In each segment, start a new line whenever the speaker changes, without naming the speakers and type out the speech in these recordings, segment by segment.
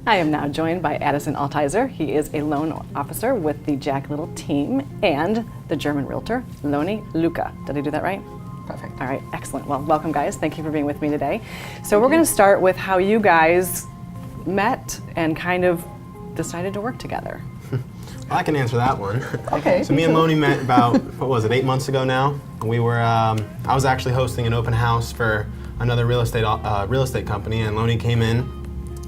I am now joined by Addison Altizer. He is a loan officer with the Jack Little team and the German Realtor, Loni Lueke. Did I do that right?
Perfect.
All right, excellent. Well, welcome guys. Thank you for being with me today. So we're going to start with how you guys met and kind of decided to work together.
I can answer that one.
Okay.
So me and Loni met about, 8 months ago now. We were, I was actually hosting an open house for another real estate company, and Loni came in,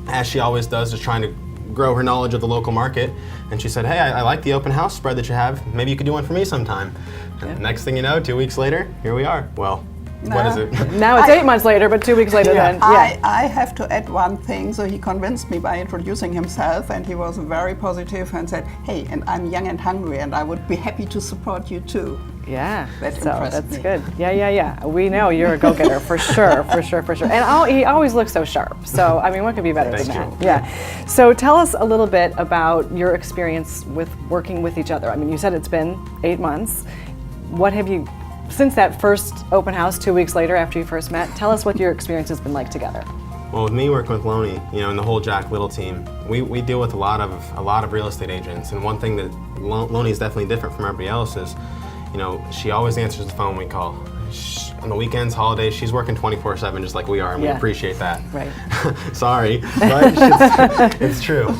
as she always does, just trying to grow her knowledge of the local market. And she said, hey, I like the open house spread that you have. Maybe you could do one for me sometime. And the next thing you know, 2 weeks later, here we are. Well, what is it?
Now it's 8 months later, but 2 weeks later then. Yeah.
I have to add one thing. So he convinced me by introducing himself, and he was very positive and said, hey, and I'm young and hungry, and I would be happy to support you too.
Yeah,
That
so
impressed
that's
me.
good. Yeah. We know you're a go-getter for sure, for sure. And he always looks so sharp. So, I mean, what could be better than
Thank
that? Yeah. So tell us a little bit about your experience with working with each other. I mean, you said it's been 8 months. What have you, since that first open house 2 weeks later after you first met, tell us what your experience has been like together.
Well, with me working with Loni, and the whole Jack Little team, we deal with a lot of real estate agents. And one thing that Loni is definitely different from everybody else is, she always answers the phone when we call. On the weekends, holidays, she's working 24/7 just like we are, and we appreciate that.
Right.
Sorry, but it's true.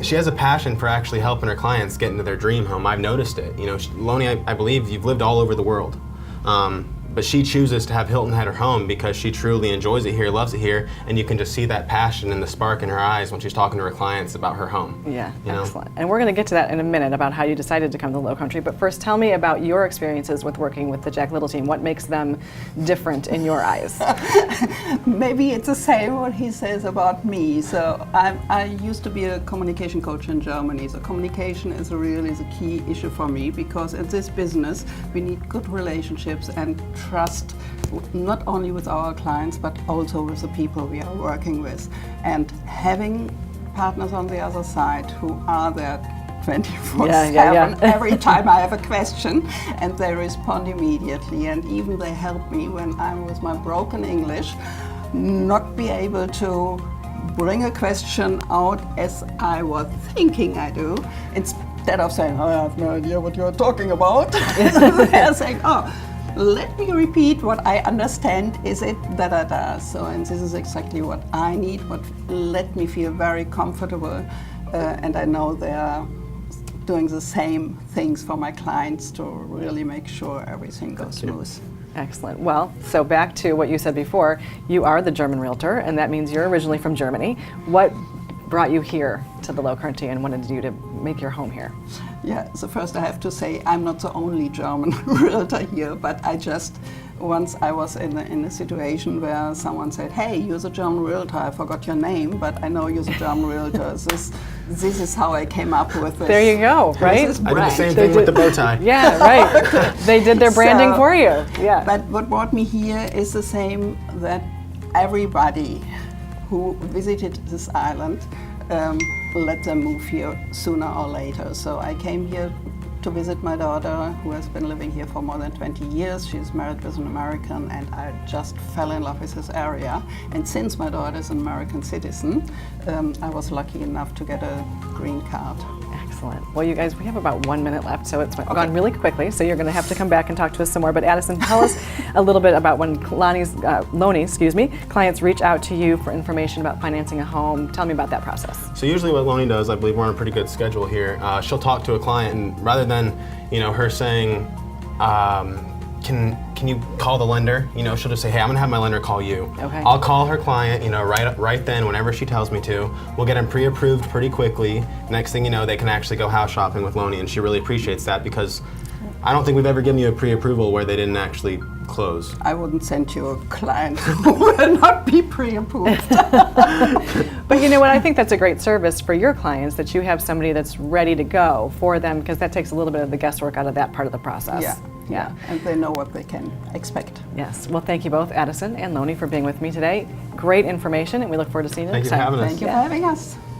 She has a passion for actually helping her clients get into their dream home. I've noticed it. Loni, I believe you've lived all over the world. But she chooses to have Hilton Head her home because she truly enjoys it here, loves it here, and you can just see that passion and the spark in her eyes when she's talking to her clients about her home.
Yeah, excellent. And we're going to get to that in a minute about how you decided to come to the Low Country. But first, tell me about your experiences with working with the Jack Little team. What makes them different in your eyes?
Maybe it's the same what he says about me. So I used to be a communication coach in Germany. So communication is really the key issue for me, because in this business we need good relationships and trust, not only with our clients but also with the people we are working with, and having partners on the other side who are there 24/7 every time I have a question, and they respond immediately, and even they help me when I'm with my broken English not be able to bring a question out as I was thinking I do. Instead of saying, oh, I have no idea what you're talking about, they're saying, oh, let me repeat what I understand, is it da-da-da. So, and this is exactly what I need, what let me feel very comfortable, and I know they're doing the same things for my clients to really make sure everything goes smooth.
Excellent. Well, so back to what you said before, you are the German Realtor, and that means you're originally from Germany. What brought you here to the Low Country and wanted you to make your home here?
Yeah, so first I have to say I'm not the only German realtor here, but once I was in a situation where someone said, hey, you're the German Realtor, I forgot your name, but I know you're the German Realtor. This is how I came up with this.
There you go, right?
I did the same thing with the bow tie.
Yeah, right. They did their branding for you. Yeah.
But what brought me here is the same, that everybody who visited this island, let them move here sooner or later. So I came here to visit my daughter, who has been living here for more than 20 years. She's married with an American, and I just fell in love with this area. And since my daughter is an American citizen, I was lucky enough to get a green card.
Excellent. Well, you guys, we have about 1 minute left, so it's gone really quickly, so you're going to have to come back and talk to us some more. But Addison, tell us a little bit about when Loni, clients reach out to you for information about financing a home. Tell me about that process.
So usually what Loni does, I believe we're on a pretty good schedule here. She'll talk to a client, and rather than her saying, can you call the lender? She'll just say, hey, I'm gonna have my lender call you.
Okay.
I'll call her client, right then, whenever she tells me to. We'll get them pre-approved pretty quickly. Next thing you know, they can actually go house shopping with Loni, and she really appreciates that, because I don't think we've ever given you a pre-approval where they didn't actually close.
I wouldn't send you a client who will not be pre-approved.
But you know what, I think that's a great service for your clients, that you have somebody that's ready to go for them, because that takes a little bit of the guesswork out of that part of the process.
Yeah, and they know what they can expect.
Yes, well, thank you both, Addison and Loni, for being with me today. Great information, and we look forward to seeing you next time.
Thank you for having us.
Thank you for having us.